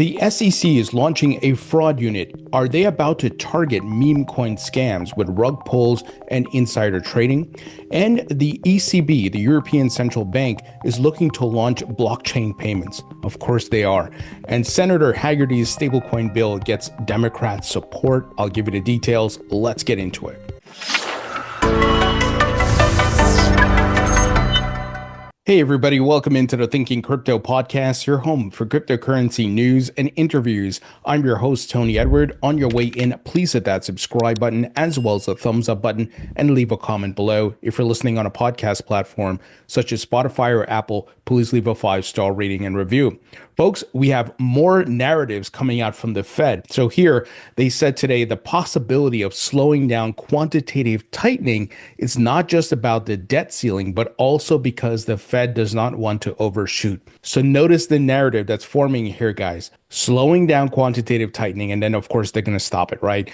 The SEC is launching a fraud unit. Are they about to target Memecoin scams with rug pulls and insider trading? And the ECB, the European Central Bank, is looking to launch blockchain payments. Of course they are. And Senator Haggerty's stablecoin bill gets Democrat support. I'll give you the details. Let's get into it. Hey everybody, welcome into the Thinking Crypto podcast, your home for cryptocurrency news and interviews. I'm your host, Tony Edward. On your way in, please hit that subscribe button as well as the thumbs up button and leave a comment below. If you're listening on a podcast platform such as Spotify or Apple, please leave a 5-star rating and review. Folks, we have more narratives coming out from the Fed. So here they said today the possibility of slowing down quantitative tightening is not just about the debt ceiling, but also because the Fed does not want to overshoot. So notice the narrative that's forming here, guys. Slowing down quantitative tightening, and then of course they're going to stop it, right?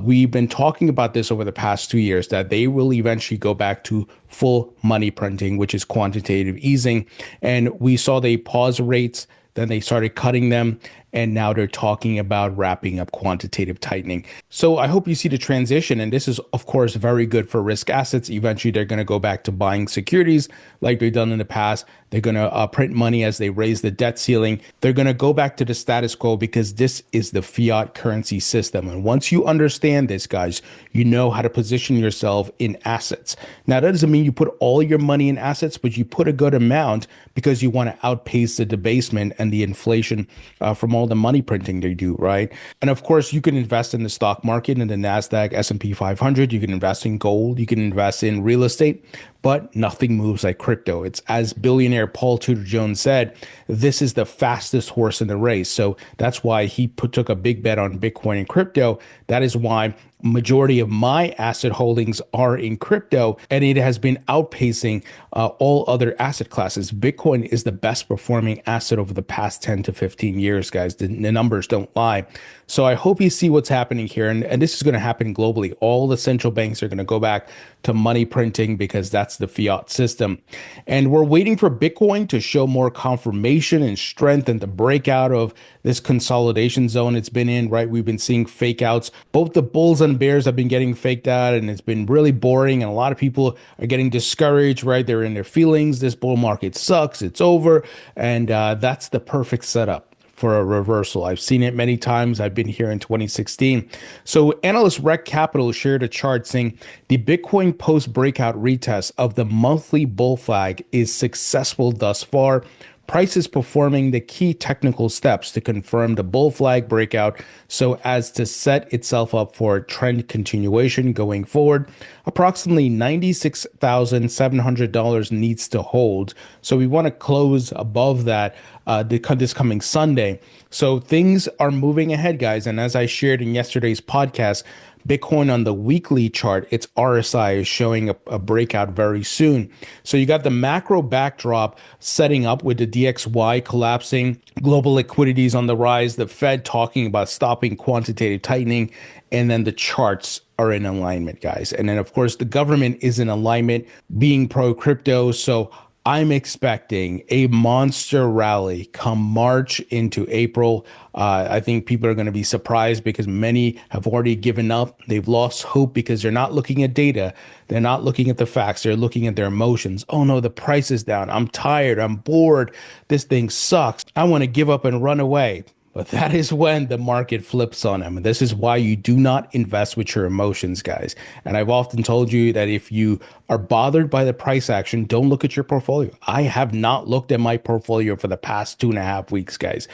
We've been talking about this over the past 2 years, that they will eventually go back to full money printing, which is quantitative easing. And we saw they pause rates, then they started cutting them, and now they're talking about wrapping up quantitative tightening. So I hope you see the transition, and this is of course very good for risk assets. Eventually they're going to go back to buying securities like they've done in the past. They're going to print money as they raise the debt ceiling. They're going to go back to the status quo because this is the fiat currency system. And once you understand this, guys, you know how to position yourself in assets. Now, that doesn't mean you put all your money in assets, but you put a good amount because you want to outpace the debasement and the inflation from all the money printing they do, right? And of course, you can invest in the stock market, in the NASDAQ, S&P 500. You can invest in gold. You can invest in real estate. But nothing moves like crypto. It's, as billionaire Paul Tudor Jones said, this is the fastest horse in the race. So that's why he took a big bet on Bitcoin and crypto. That is why majority of my asset holdings are in crypto, and it has been outpacing all other asset classes. Bitcoin is the best performing asset over the past 10 to 15 years, guys. The numbers don't lie. So I hope you see what's happening here. And this is going to happen globally. All the central banks are going to go back to money printing because that's the fiat system. And we're waiting for Bitcoin to show more confirmation and strength and the breakout of this consolidation zone it's been in, right? We've been seeing fake outs. Both the bulls and bears have been getting faked out, and it's been really boring. And a lot of people are getting discouraged, right? They're in their feelings. This bull market sucks. It's over. And that's the perfect setup for a reversal. I've seen it many times. I've been here in 2016. So analyst Rec Capital shared a chart saying the Bitcoin post-breakout retest of the monthly bull flag is successful thus far. Price is performing the key technical steps to confirm the bull flag breakout so as to set itself up for trend continuation going forward. Approximately $96,700 needs to hold. So we want to close above that this coming Sunday. So things are moving ahead, guys. And as I shared in yesterday's podcast, Bitcoin on the weekly chart, its RSI is showing a breakout very soon. So you got the macro backdrop setting up with the DXY collapsing, global liquidities on the rise, the Fed talking about stopping quantitative tightening, and then the charts are in alignment, guys. And then, of course, the government is in alignment, being pro-crypto. So I'm expecting a monster rally come March into April. I think people are going to be surprised because many have already given up. They've lost hope because they're not looking at data. They're not looking at the facts. They're looking at their emotions. Oh no, the price is down. I'm tired. I'm bored. This thing sucks. I want to give up and run away. But that is when the market flips on them. And this is why you do not invest with your emotions, guys. And I've often told you that if you are bothered by the price action, don't look at your portfolio. I have not looked at my portfolio for the past 2.5 weeks, guys,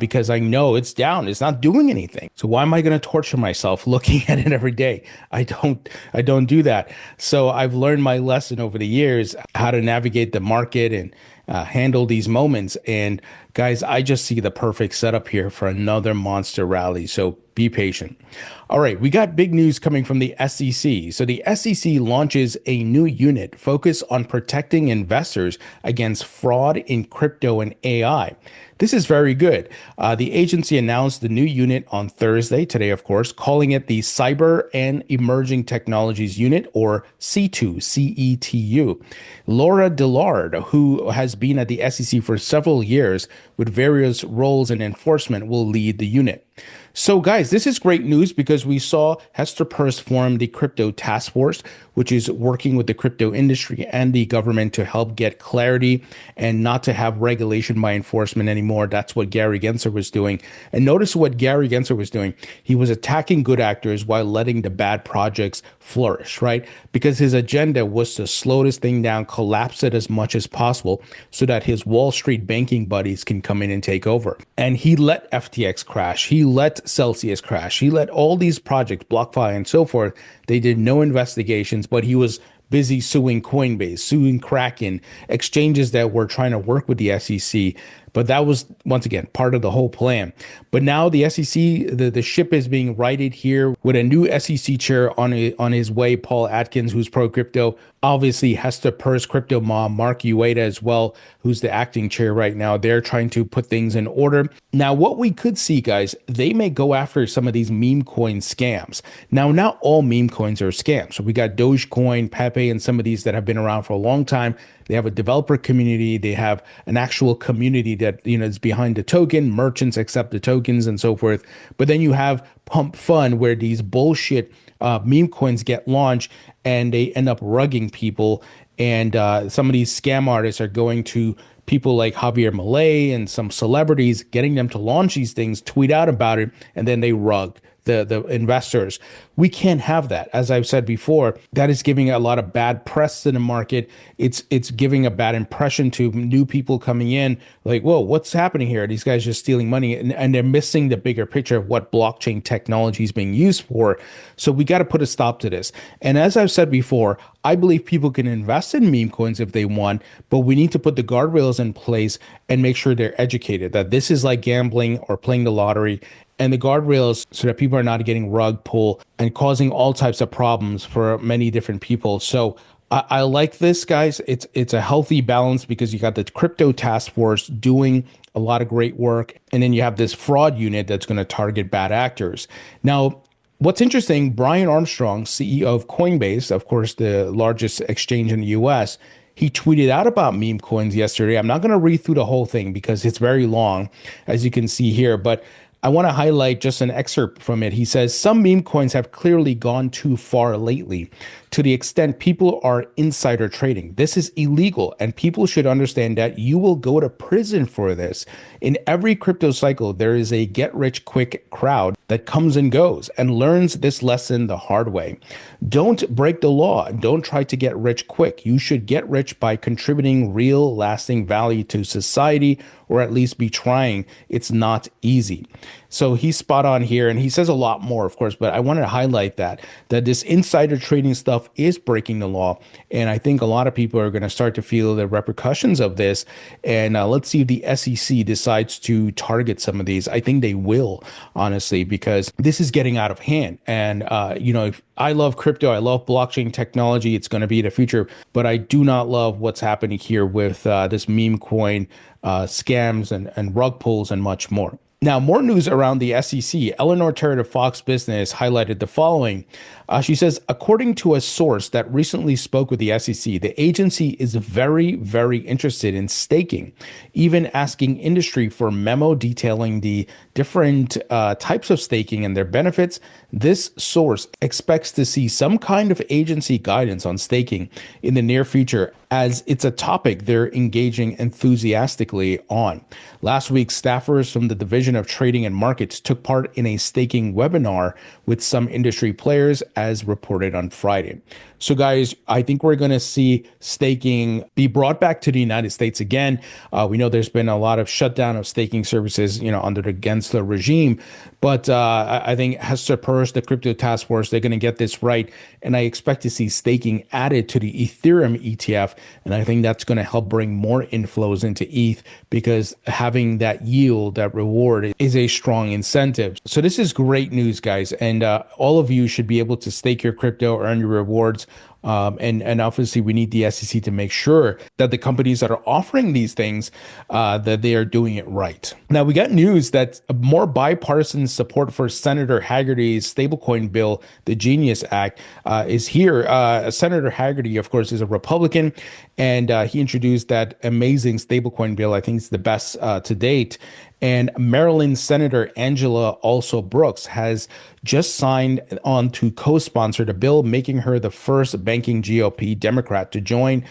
because I know it's down. It's not doing anything. So why am I going to torture myself looking at it every day? I don't do that. So I've learned my lesson over the years, how to navigate the market and handle these moments. And guys, I just see the perfect setup here for another monster rally. So be patient. All right, we got big news coming from the SEC. So the SEC launches a new unit focused on protecting investors against fraud in crypto and AI. This is very good. The agency announced the new unit on Thursday, today, of course, calling it the Cyber and Emerging Technologies Unit, or C2, CETU. Laura Dillard, who has been at the SEC for several years with various roles in enforcement, will lead the unit. So guys, this is great news because we saw Hester Peirce form the Crypto Task Force, which is working with the crypto industry and the government to help get clarity and not to have regulation by enforcement anymore. That's what Gary Gensler was doing. And notice what Gary Gensler was doing. He was attacking good actors while letting the bad projects flourish, right? Because his agenda was to slow this thing down, collapse it as much as possible so that his Wall Street banking buddies can come in and take over. And he let FTX crash. He let Celsius crash. He let all these projects, BlockFi and so forth. They did no investigations, but he was busy suing Coinbase, suing Kraken, exchanges that were trying to work with the SEC. But that was, once again, part of the whole plan. But now the SEC, the ship is being righted here with a new SEC chair on his way, Paul Atkins, who's pro-crypto. Obviously, Hester Peirce, crypto mom, Mark Ueda as well, who's the acting chair right now. They're trying to put things in order. Now, what we could see, guys, they may go after some of these meme coin scams. Now, not all meme coins are scams. So we got Dogecoin, Pepe, and some of these that have been around for a long time. They have a developer community. They have an actual community that, is behind the token. Merchants accept the tokens and so forth. But then you have Pump Fun, where these bullshit meme coins get launched and they end up rugging people. And some of these scam artists are going to people like Javier Milei and some celebrities, getting them to launch these things, tweet out about it, and then they rug the investors. We can't have that. As I've said before, that is giving a lot of bad press to the market. It's giving a bad impression to new people coming in, like, whoa, what's happening here? These guys just stealing money, and they're missing the bigger picture of what blockchain technology is being used for. So we got to put a stop to this. And as I've said before, I believe people can invest in meme coins if they want, but we need to put the guardrails in place and make sure they're educated that this is like gambling or playing the lottery, and the guardrails so that people are not getting rug pull and causing all types of problems for many different people. So I like this, guys. It's a healthy balance because you got the Crypto Task Force doing a lot of great work, and then you have this fraud unit that's going to target bad actors. Now, what's interesting, Brian Armstrong, CEO of Coinbase, of course, the largest exchange in the US, he tweeted out about meme coins yesterday. I'm not going to read through the whole thing because it's very long, as you can see here, but I want to highlight just an excerpt from it. He says, some meme coins have clearly gone too far lately to the extent people are insider trading. This is illegal, and people should understand that you will go to prison for this. In every crypto cycle, there is a get-rich-quick crowd that comes and goes and learns this lesson the hard way. Don't break the law. Don't try to get rich quick. You should get rich by contributing real, lasting value to society, or at least be trying. It's not easy. So he's spot on here, and he says a lot more, of course, but I wanted to highlight that this insider trading stuff is breaking the law, and I think a lot of people are going to start to feel the repercussions of this, and let's see if the SEC decides to target some of these. I think they will, honestly, because this is getting out of hand, and if I love crypto, I love blockchain technology, it's going to be the future, but I do not love what's happening here with this meme coin scams and rug pulls and much more. Now, more news around the SEC. Eleanor Terrett of Fox Business highlighted the following. She says, according to a source that recently spoke with the SEC, the agency is very, very interested in staking, even asking industry for memo detailing the different types of staking and their benefits. This source expects to see some kind of agency guidance on staking in the near future, as it's a topic they're engaging enthusiastically on. Last week, staffers from the Division of Trading and Markets took part in a staking webinar with some industry players, as reported on Friday. So guys, I think we're going to see staking be brought back to the United States again. We know there's been a lot of shutdown of staking services, under the Gensler regime, but I think Hester Peirce, the Crypto Task Force, they're going to get this right. And I expect to see staking added to the Ethereum ETF ETF. And I think that's going to help bring more inflows into ETH because having that yield, that reward is a strong incentive. So this is great news, guys. And all of you should be able to stake your crypto, earn your rewards. And obviously we need the SEC to make sure that the companies that are offering these things, that they are doing it right. Now we got news that more bipartisan support for Senator Hagerty's stablecoin bill, the Genius Act, is here. Senator Hagerty, of course, is a Republican, and he introduced that amazing stablecoin bill. I think it's the best to date. And Maryland Senator Angela Also Brooks has just signed on to co-sponsor the bill, making her the first banking GOP Democrat to join,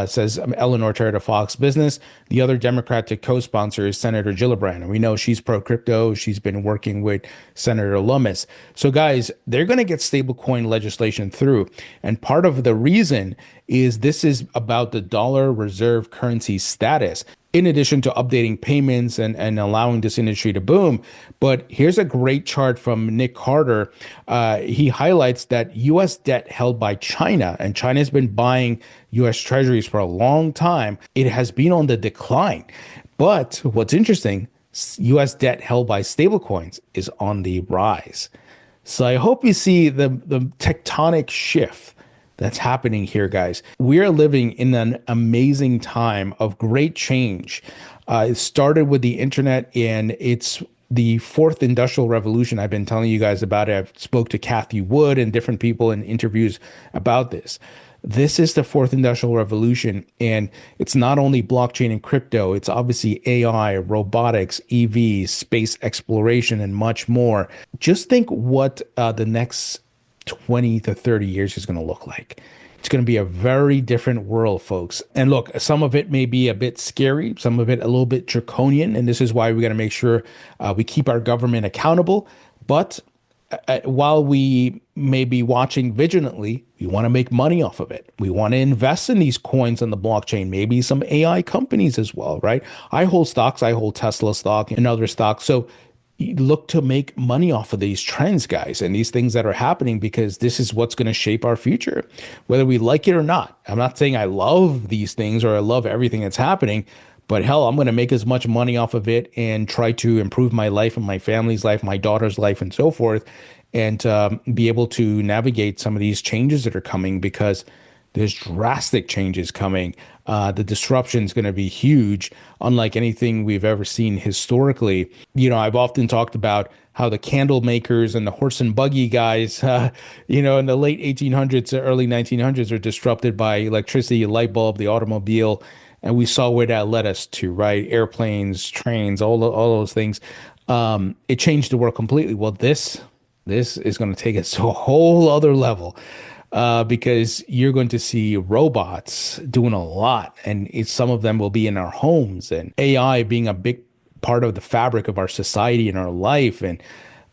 says Eleanor Terra to Fox Business. The other Democrat to co-sponsor is Senator Gillibrand. And we know she's pro-crypto. She's been working with Senator Lummis. So guys, they're going to get stablecoin legislation through. And part of the reason is this is about the dollar reserve currency status, in addition to updating payments and allowing this industry to boom. But here's a great chart from Nick Carter. He highlights that U.S. debt held by China, and China's been buying U.S. treasuries for a long time. It has been on the decline. But what's interesting, U.S. debt held by stablecoins is on the rise. So I hope you see the tectonic shift that's happening here, guys. We are living in an amazing time of great change. It started with the internet, and it's the fourth industrial revolution. I've been telling you guys about it. I've spoke to Kathy Wood and different people in interviews about this. This is the fourth industrial revolution, and it's not only blockchain and crypto, it's obviously AI, robotics, EVs, space exploration, and much more. Just think what the next 20 to 30 years is going to look like. It's going to be a very different world, folks. And look, some of it may be a bit scary, some of it a little bit draconian. And this is why we got to make sure we keep our government accountable. But while we may be watching vigilantly, we want to make money off of it. We want to invest in these coins on the blockchain, maybe some AI companies as well, right? I hold stocks. I hold Tesla stock and other stocks. So look to make money off of these trends, guys, and these things that are happening, because this is what's going to shape our future, whether we like it or not. I'm not saying I love these things or I love everything that's happening, but hell, I'm going to make as much money off of it and try to improve my life and my family's life, my daughter's life, and so forth, and be able to navigate some of these changes that are coming, because there's drastic changes coming. The disruption is going to be huge, unlike anything we've ever seen historically. You know, I've often talked about how the candle makers and the horse and buggy guys, in the late 1800s, early 1900s, are disrupted by electricity, light bulb, the automobile. And we saw where that led us to, right? Airplanes, trains, all those things. It changed the world completely. Well, this is going to take us to a whole other level. Because you're going to see robots doing a lot, and some of them will be in our homes, and AI being a big part of the fabric of our society and our life. And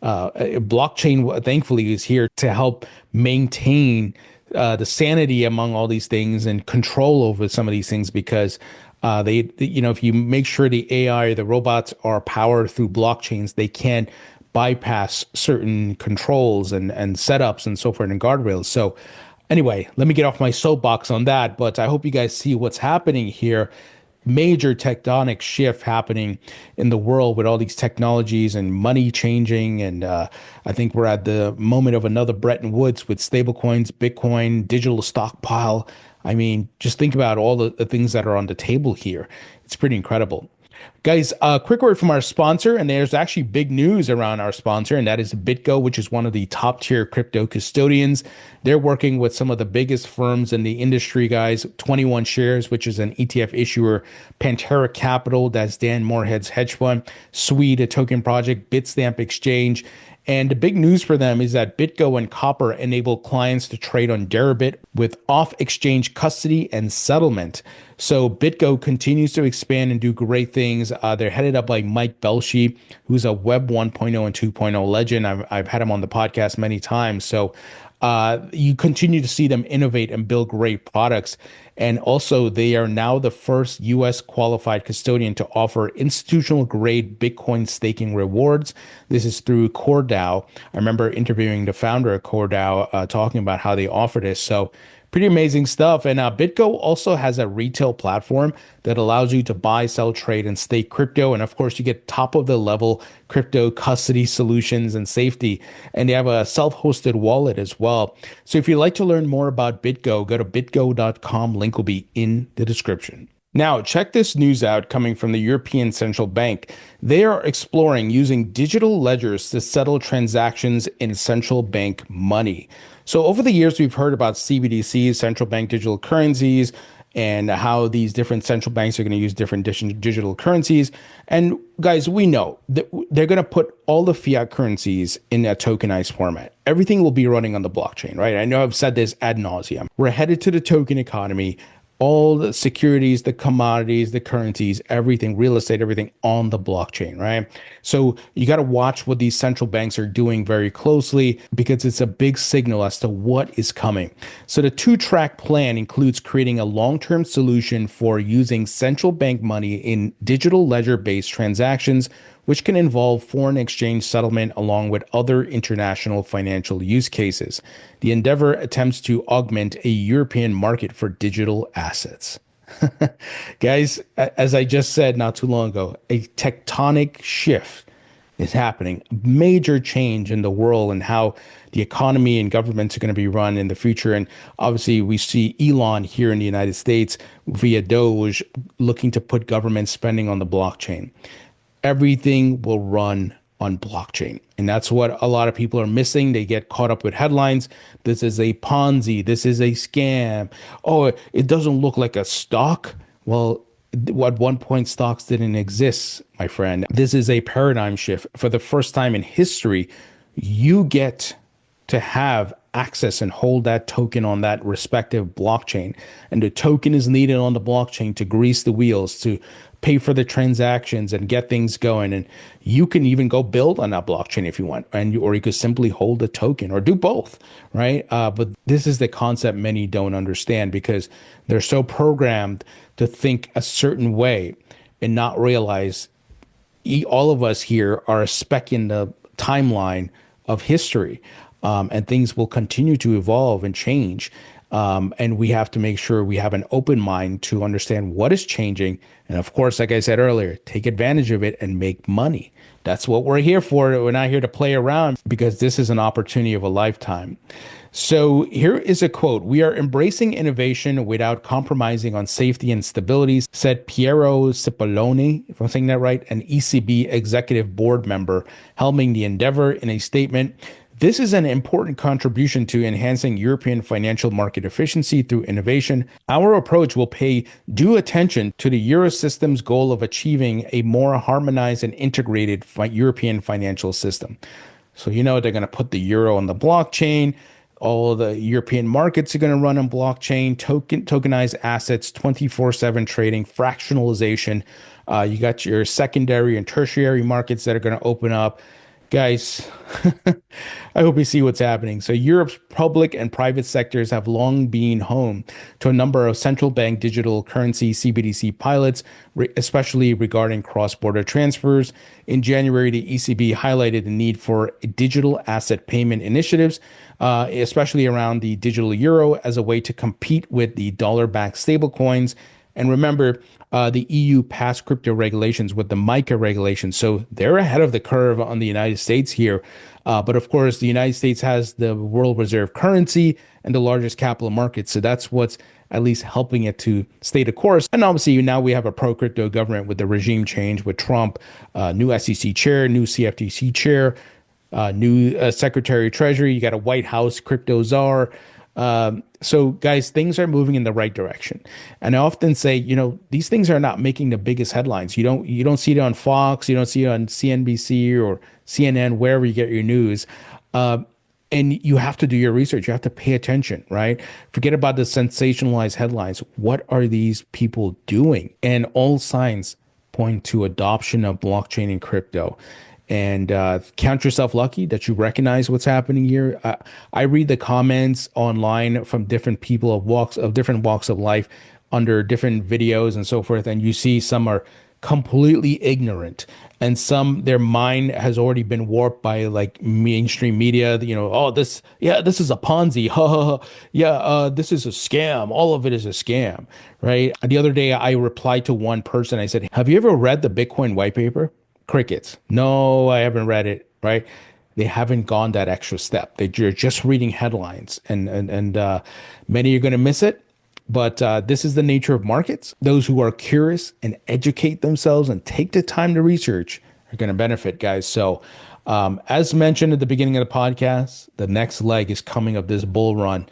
blockchain, thankfully, is here to help maintain the sanity among all these things and control over some of these things, because if you make sure the AI, the robots are powered through blockchains, they can bypass certain controls and setups and so forth and guardrails. So anyway, let me get off my soapbox on that, but I hope you guys see what's happening here. Major tectonic shift happening in the world with all these technologies and money changing. And I think we're at the moment of another Bretton Woods with stablecoins, Bitcoin, digital stockpile. I mean, just think about all the things that are on the table here. It's pretty incredible. Guys, a quick word from our sponsor, and there's actually big news around our sponsor, and that is BitGo, which is one of the top tier crypto custodians. They're working with some of the biggest firms in the industry, guys. 21 Shares, which is an ETF issuer, Pantera Capital, that's Dan Moorhead's hedge fund, Swede, a token project, Bitstamp Exchange. And the big news for them is that BitGo and Copper enable clients to trade on Deribit with off-exchange custody and settlement. So BitGo continues to expand and do great things. They're headed up by Mike Belshie, who's a Web 1.0 and 2.0 legend. I've had him on the podcast many times. So you continue to see them innovate and build great products. And also, they are now the first U.S. qualified custodian to offer institutional grade Bitcoin staking rewards. This is through CoreDAO. I remember interviewing the founder of CoreDAO, talking about how they offer this. So Pretty amazing stuff. And BitGo also has a retail platform that allows you to buy, sell, trade, and stake crypto. And of course, you get top of the level crypto custody solutions and safety. And they have a self-hosted wallet as well. So if you'd like to learn more about BitGo, go to bitgo.com. Link will be in the description. Now, check this news out coming from the European Central Bank. They are exploring using digital ledgers to settle transactions in central bank money. So over the years, we've heard about CBDCs, central bank digital currencies, and how these different central banks are going to use different digital currencies. And guys, we know that they're going to put all the fiat currencies in a tokenized format. Everything will be running on the blockchain, right? I know I've said this ad nauseum. We're headed to the token economy. All the securities, the commodities, the currencies, everything, real estate, everything on the blockchain, right? So you got to watch what these central banks are doing very closely because it's a big signal as to what is coming. So the two-track plan includes creating a long-term solution for using central bank money in digital ledger-based transactions, which can involve foreign exchange settlement along with other international financial use cases. The endeavor attempts to augment a European market for digital assets. Guys, as I just said not too long ago, a tectonic shift is happening, major change in the world and how the economy and governments are going to be run in the future. And obviously, we see Elon here in the United States via Doge looking to put government spending on the blockchain. Everything will run on blockchain. And that's what a lot of people are missing. They get caught up with headlines. This is a Ponzi. This is a scam. Oh, it doesn't look like a stock. Well, at one point, stocks didn't exist, my friend. This is a paradigm shift. For the first time in history, you get to have access and hold that token on that respective blockchain. And the token is needed on the blockchain to grease the wheels, to pay for the transactions and get things going. And you can even go build on that blockchain if you want, or you could simply hold a token or do both, right? But this is the concept many don't understand because they're so programmed to think a certain way and not realize all of us here are a speck in the timeline of history, and things will continue to evolve and change. And we have to make sure we have an open mind to understand what is changing. And of course, like I said earlier, take advantage of it and make money. That's what we're here for. We're not here to play around because this is an opportunity of a lifetime. So here is a quote. "We are embracing innovation without compromising on safety and stability," said Piero Cipollone, if I'm saying that right, an ECB executive board member helming the endeavor in a statement. "This is an important contribution to enhancing European financial market efficiency through innovation. Our approach will pay due attention to the Eurosystem's goal of achieving a more harmonized and integrated European financial system." So, they're going to put the euro on the blockchain. All the European markets are going to run on blockchain, tokenized assets, 24/7 trading, fractionalization. You got your secondary and tertiary markets that are going to open up. Guys, I hope you see what's happening. So Europe's public and private sectors have long been home to a number of central bank digital currency CBDC pilots, especially regarding cross-border transfers. In January, the ECB highlighted the need for digital asset payment initiatives, especially around the digital euro as a way to compete with the dollar-backed stablecoins. And remember, the EU passed crypto regulations with the MiCA regulations. So they're ahead of the curve on the United States here. But of course, the United States has the world reserve currency and the largest capital market. So that's what's at least helping it to stay the course. And obviously now we have a pro-crypto government with the regime change with Trump, new SEC chair, new CFTC chair, new Secretary of Treasury. You got a White House crypto czar. So guys, things are moving in the right direction. And I often say, these things are not making the biggest headlines. You don't see it on Fox, you don't see it on CNBC or CNN, wherever you get your news. And you have to do your research. You have to pay attention, right? Forget about the sensationalized headlines. What are these people doing? And all signs point to adoption of blockchain and crypto. And count yourself lucky that you recognize what's happening here. I read the comments online from different people of different walks of life under different videos and so forth, and you see some are completely ignorant. And some, their mind has already been warped by like mainstream media. Oh, this is a Ponzi. Ha ha ha. Yeah, this is a scam. All of it is a scam, right? The other day, I replied to one person. I said, "Have you ever read the Bitcoin white paper?" Crickets. No, I haven't read it, right? They haven't gone that extra step. You're just reading headlines, and many are going to miss it. But this is the nature of markets. Those who are curious and educate themselves and take the time to research are going to benefit, guys. So, as mentioned at the beginning of the podcast, the next leg is coming of this bull run.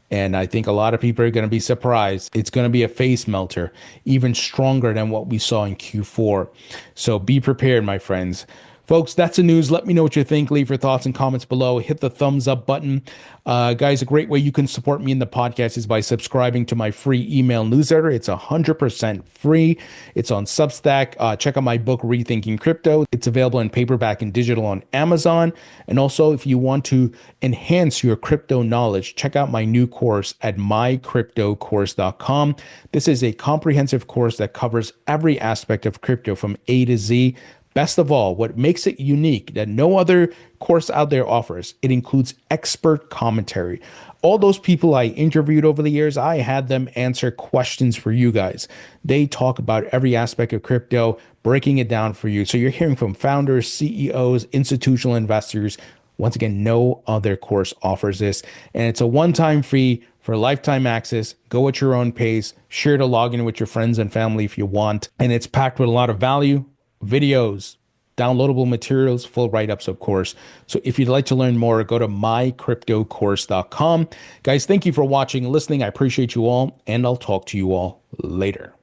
And I think a lot of people are going to be surprised. It's going to be a face melter, even stronger than what we saw in Q4. So be prepared, my friends. Folks, that's the news. Let me know what you think. Leave your thoughts and comments below. Hit the thumbs up button. Guys, a great way you can support me in the podcast is by subscribing to my free email newsletter. It's 100% free. It's on Substack. Check out my book, Rethinking Crypto. It's available in paperback and digital on Amazon. And also, if you want to enhance your crypto knowledge, check out my new course at mycryptocourse.com. This is a comprehensive course that covers every aspect of crypto from A to Z. Best of all, what makes it unique that no other course out there offers, it includes expert commentary. All those people I interviewed over the years, I had them answer questions for you guys. They talk about every aspect of crypto, breaking it down for you. So you're hearing from founders, CEOs, institutional investors. Once again, no other course offers this. And it's a one-time fee for lifetime access. Go at your own pace. Share to log in with your friends and family if you want. And it's packed with a lot of value. Videos, downloadable materials, full write-ups, of course. So if you'd like to learn more, go to mycryptocourse.com. Guys, thank you for watching and listening. I appreciate you all, and I'll talk to you all later.